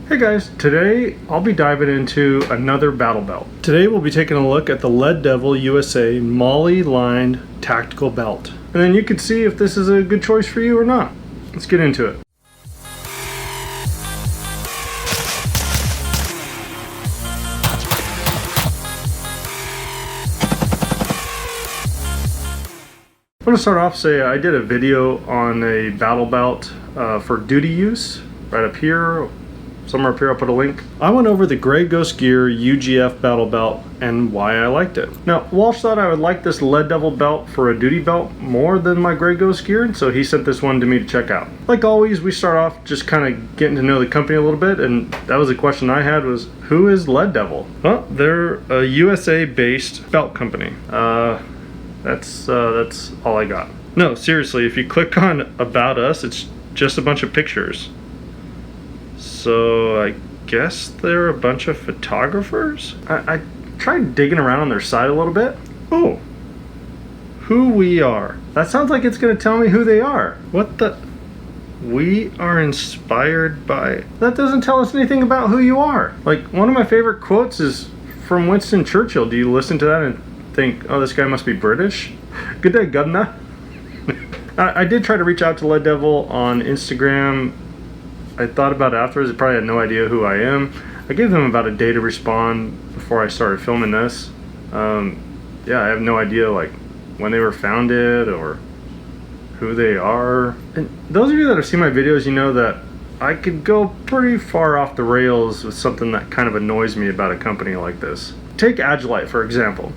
Hey guys, today I'll be diving into another battle belt. Today we'll be taking a look at the Lead Devil USA MOLLE lined tactical belt. And then you can see if this is a good choice for you or not. Let's get into it. I'm going to start off I did a video on a battle belt for duty use right up here. Somewhere up here I'll put a link. I went over the Grey Ghost Gear UGF battle belt and why I liked it. Now Walsh thought I would like this Lead Devil belt for a duty belt more than my Grey Ghost Gear, so he sent this one to me to check out. Like always, we start off just kind of getting to know the company a little bit, and that was a question I had was, who is Lead Devil? Well, they're a USA based belt company. That's all I got. No, seriously, if you click on About Us, it's just a bunch of pictures. So I guess they're a bunch of photographers? I tried digging around on their site a little bit. Oh, who we are. That sounds like it's gonna tell me who they are. What the? We are inspired by... That doesn't tell us anything about who you are. Like, one of my favorite quotes is from Winston Churchill. Do you listen to that and think, oh, this guy must be British? Good day, governor. I did try to reach out to Lead Devil on Instagram. I thought about it afterwards. They probably had no idea who I am. I gave them about a day to respond before I started filming this. Yeah, I have no idea like when they were founded or who they are. And those of you that have seen my videos, you know that I could go pretty far off the rails with something that kind of annoys me about a company like this. Take Agilite, for example.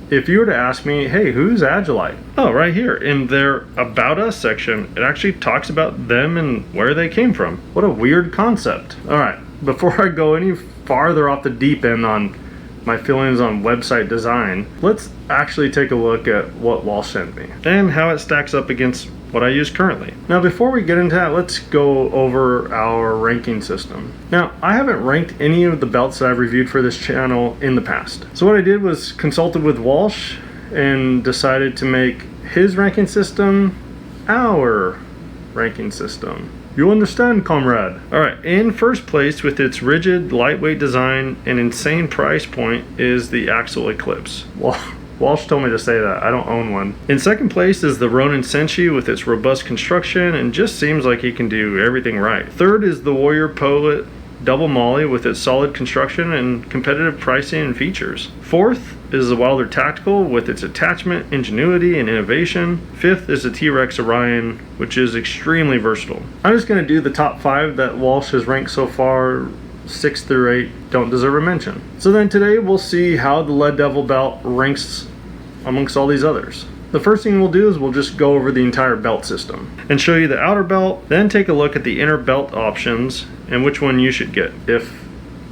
If you were to ask me, hey, who's Agilite? Oh, right here in their About Us section, it actually talks about them and where they came from. What a weird concept. All right, before I go any farther off the deep end on my feelings on website design, let's actually take a look at what Walsh sent me and how it stacks up against what I use currently. Now, before we get into that, let's go over our ranking system. Now, I haven't ranked any of the belts that I've reviewed for this channel in the past. So what I did was consulted with Walsh and decided to make his ranking system our ranking system. You understand, comrade? All right, in first place with its rigid, lightweight design and insane price point is the Axel Eclipse. Well, Walsh told me to say that. I don't own one. In second place is the Ronin Senshi with its robust construction and just seems like he can do everything right. Third is the Warrior Poet Double MOLLE with its solid construction and competitive pricing and features. Fourth is the Wilder Tactical with its attachment, ingenuity, and innovation. Fifth is the T-Rex Orion, which is extremely versatile. I'm just going to do the top 5 that Walsh has ranked so far. 6 through 8 don't deserve a mention. So then today we'll see how the Lead Devil belt ranks amongst all these others. The first thing we'll do is we'll just go over the entire belt system and show you the outer belt, then take a look at the inner belt options and which one you should get, if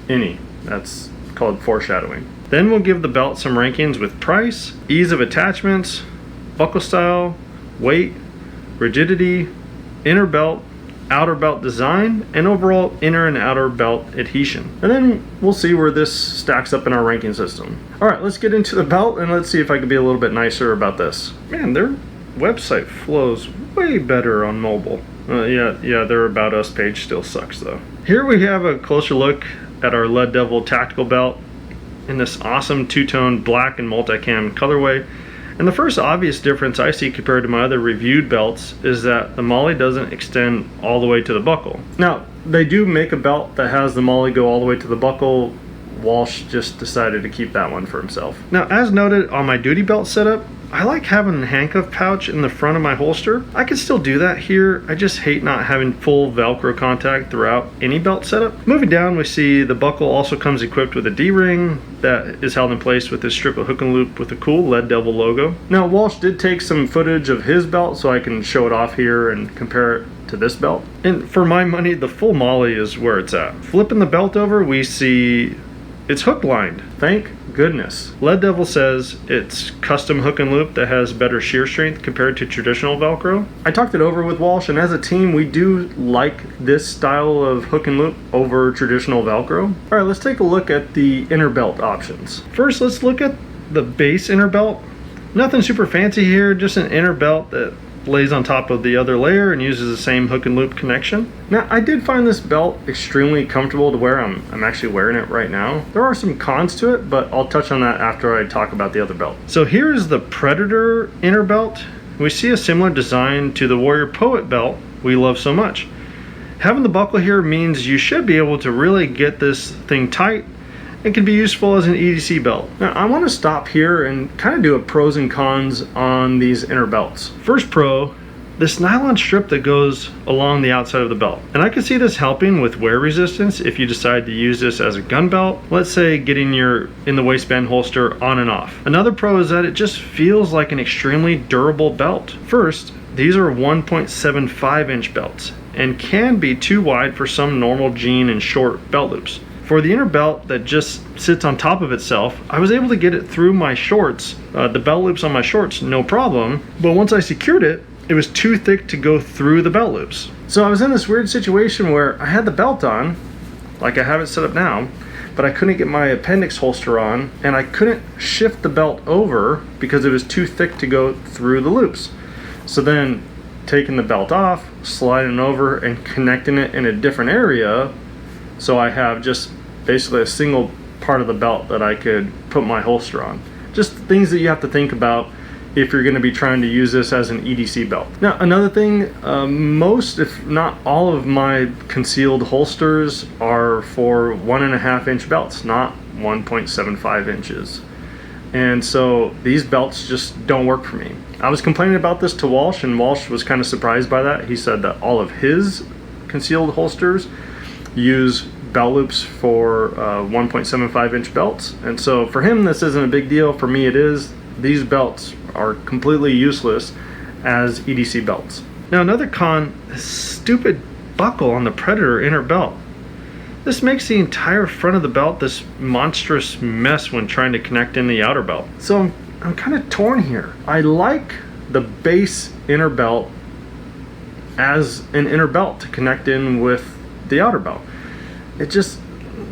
any. That's called foreshadowing. Then we'll give the belt some rankings with price, ease of attachments, buckle style, weight, rigidity, inner belt, outer belt design, and overall inner and outer belt adhesion. And then we'll see where this stacks up in our ranking system. All right, let's get into the belt and let's see if I can be a little bit nicer about this. Man, their website flows way better on mobile. Yeah, their About Us page still sucks though. Here we have a closer look at our Lead Devil tactical belt in this awesome two-tone black and multicam colorway. And the first obvious difference I see compared to my other reviewed belts is that the MOLLE doesn't extend all the way to the buckle. Now, they do make a belt that has the MOLLE go all the way to the buckle. Walsh just decided to keep that one for himself. Now, as noted on my duty belt setup, I like having a handcuff pouch in the front of my holster. I can still do that here. I just hate not having full Velcro contact throughout any belt setup. Moving down, we see the buckle also comes equipped with a D-ring that is held in place with this strip of hook and loop with a cool Lead Devil logo. Now, Walsh did take some footage of his belt so I can show it off here and compare it to this belt. And for my money, the full MOLLE is where it's at. Flipping the belt over, we see it's hook lined. Thank goodness. Lead Devil says it's custom hook and loop that has better shear strength compared to traditional Velcro. I talked it over with Walsh, and as a team we do like this style of hook and loop over traditional Velcro. All right, let's take a look at the inner belt options. First, let's look at the base inner belt. Nothing super fancy here, just an inner belt that lays on top of the other layer and uses the same hook and loop connection. Now, I did find this belt extremely comfortable to wear. I'm actually wearing it right now. There are some cons to it, but I'll touch on that after I talk about the other belt. So here's the Predator inner belt. We see a similar design to the Warrior Poet belt we love so much. Having the buckle here means you should be able to really get this thing tight. It can be useful as an EDC belt. Now, I want to stop here and kind of do a pros and cons on these inner belts. First pro, this nylon strip that goes along the outside of the belt. And I can see this helping with wear resistance if you decide to use this as a gun belt. Let's say getting your in the waistband holster on and off. Another pro is that it just feels like an extremely durable belt. First, these are 1.75 inch belts and can be too wide for some normal jean and short belt loops. For the inner belt that just sits on top of itself, I was able to get it through my shorts, the belt loops on my shorts, no problem. But once I secured it, it was too thick to go through the belt loops. So I was in this weird situation where I had the belt on, like I have it set up now, but I couldn't get my appendix holster on, and I couldn't shift the belt over because it was too thick to go through the loops. So then taking the belt off, sliding it over, and connecting it in a different area, so I have just basically a single part of the belt that I could put my holster on. Just things that you have to think about if you're going to be trying to use this as an EDC belt. Now, another thing, most, if not all of my concealed holsters are for 1.5 inch belts, not 1.75 inches. And so these belts just don't work for me. I was complaining about this to Walsh, and Walsh was kind of surprised by that. He said that all of his concealed holsters use belt loops for 1.75 inch belts, and so for him this isn't a big deal. For me it is. These belts are completely useless as EDC belts. Now, another con, this stupid buckle on the Predator inner belt. This makes the entire front of the belt this monstrous mess when trying to connect in the outer belt. So I'm kind of torn here. I like the base inner belt as an inner belt to connect in with the outer belt. It just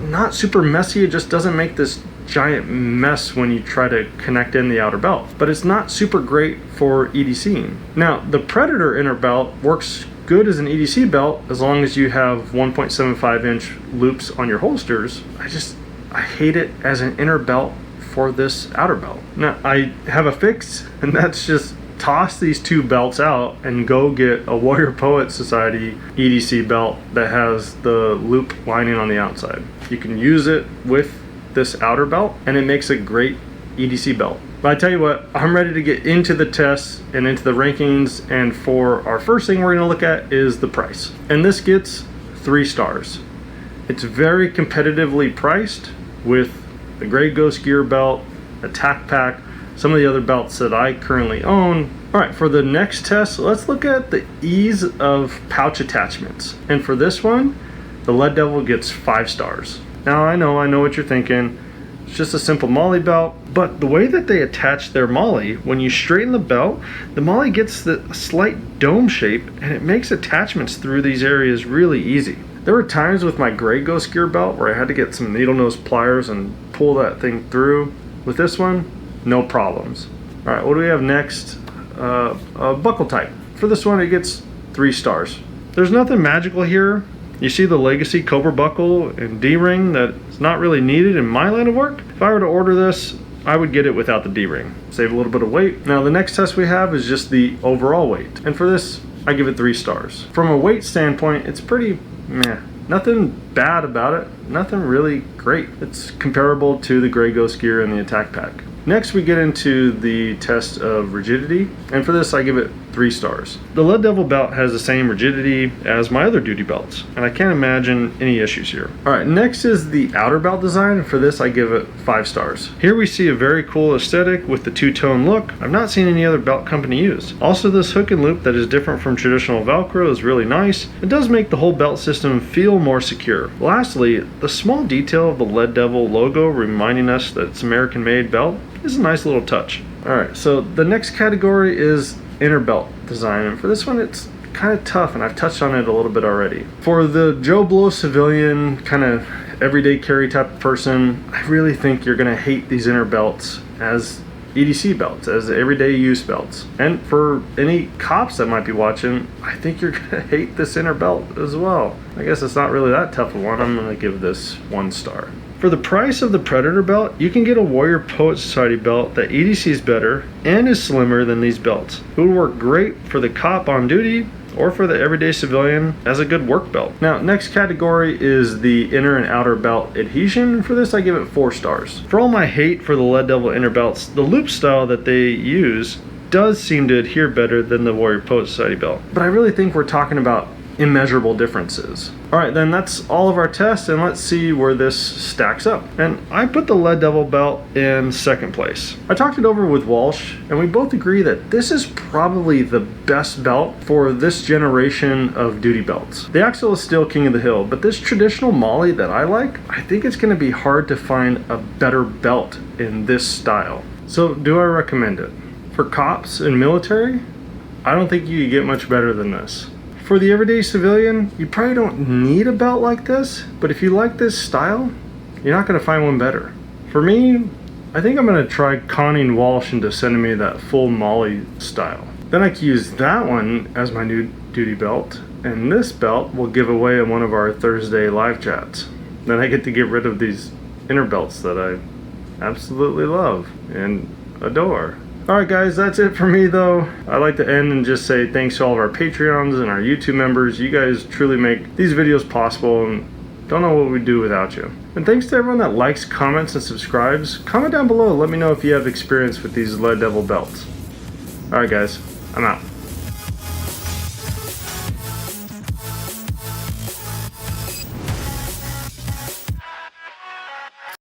not super messy. It just doesn't make this giant mess when you try to connect in the outer belt, but it's not super great for EDCing. Now, the Predator inner belt works good as an EDC belt as long as you have 1.75 inch loops on your holsters. I hate it as an inner belt for this outer belt. Now, I have a fix, and that's just toss these two belts out and go get a Warrior Poet Society EDC belt that has the loop lining on the outside. You can use it with this outer belt and it makes a great EDC belt. But I tell you what, I'm ready to get into the tests and into the rankings, and for our first thing we're going to look at is the price. And this gets 3 stars. It's very competitively priced with the Grey Ghost Gear belt, a Tac Pack, some of the other belts that I currently own. Alright, for the next test, let's look at the ease of pouch attachments. And for this one, the Lead Devil gets 5 stars. Now I know what you're thinking. It's just a simple MOLLE belt, but the way that they attach their MOLLE, when you straighten the belt, the MOLLE gets the slight dome shape, and it makes attachments through these areas really easy. There were times with my Grey Ghost Gear belt where I had to get some needle nose pliers and pull that thing through. With this one, no problems. Alright, what do we have next? A buckle type. For this one, it gets 3 stars. There's nothing magical here. You see the Legacy Cobra buckle and D-ring that's not really needed in my line of work. If I were to order this, I would get it without the D-ring. Save a little bit of weight. Now the next test we have is just the overall weight. And for this, I give it 3 stars. From a weight standpoint, it's pretty meh. Nothing bad about it. Nothing really great. It's comparable to the Grey Ghost Gear and the Attack Pack. Next we get into the test of rigidity, and for this I give it 3 stars. The Lead Devil belt has the same rigidity as my other duty belts, and I can't imagine any issues here. Alright, next is the outer belt design, and for this I give it 5 stars. Here we see a very cool aesthetic with the two-tone look I've not seen any other belt company use. Also, this hook and loop that is different from traditional Velcro is really nice. It does make the whole belt system feel more secure. Lastly, the small detail of the Lead Devil logo reminding us that it's American-made belt is a nice little touch. Alright, so the next category is inner belt design, and for this one it's kind of tough, and I've touched on it a little bit already. For the Joe Blow civilian, kind of everyday carry type of person, I really think you're going to hate these inner belts as EDC belts, as everyday use belts. And for any cops that might be watching, I think you're gonna hate this inner belt as well. I guess it's not really that tough of one. I'm gonna give this 1 star. For the price of the Predator belt, you can get a Warrior Poet Society belt that EDC is better and is slimmer than these belts. It would work great for the cop on duty or for the everyday civilian as a good work belt. Now, next category is the inner and outer belt adhesion. For this, I give it 4 stars. For all my hate for the Lead Devil inner belts, the loop style that they use does seem to adhere better than the Warrior Poet Society belt. But I really think we're talking about immeasurable differences. Alright, then that's all of our tests, and let's see where this stacks up. And I put the Lead Devil belt in 2nd place. I talked it over with Walsh, and we both agree that this is probably the best belt for this generation of duty belts. The Axel is still king of the hill, but this traditional Molly that I like, I think it's going to be hard to find a better belt in this style. So do I recommend it? For cops and military, I don't think you can get much better than this. For the everyday civilian, you probably don't need a belt like this, but if you like this style, you're not going to find one better. For me, I think I'm going to try conning Walsh into sending me that full Molly style. Then I can use that one as my new duty belt, and this belt will give away in one of our Thursday live chats. Then I get to get rid of these inner belts that I absolutely love and adore. Alright guys, that's it for me though. I'd like to end and just say thanks to all of our Patreons and our YouTube members. You guys truly make these videos possible, and don't know what we'd do without you. And thanks to everyone that likes, comments, and subscribes. Comment down below, let me know if you have experience with these Lead Devil belts. Alright guys, I'm out.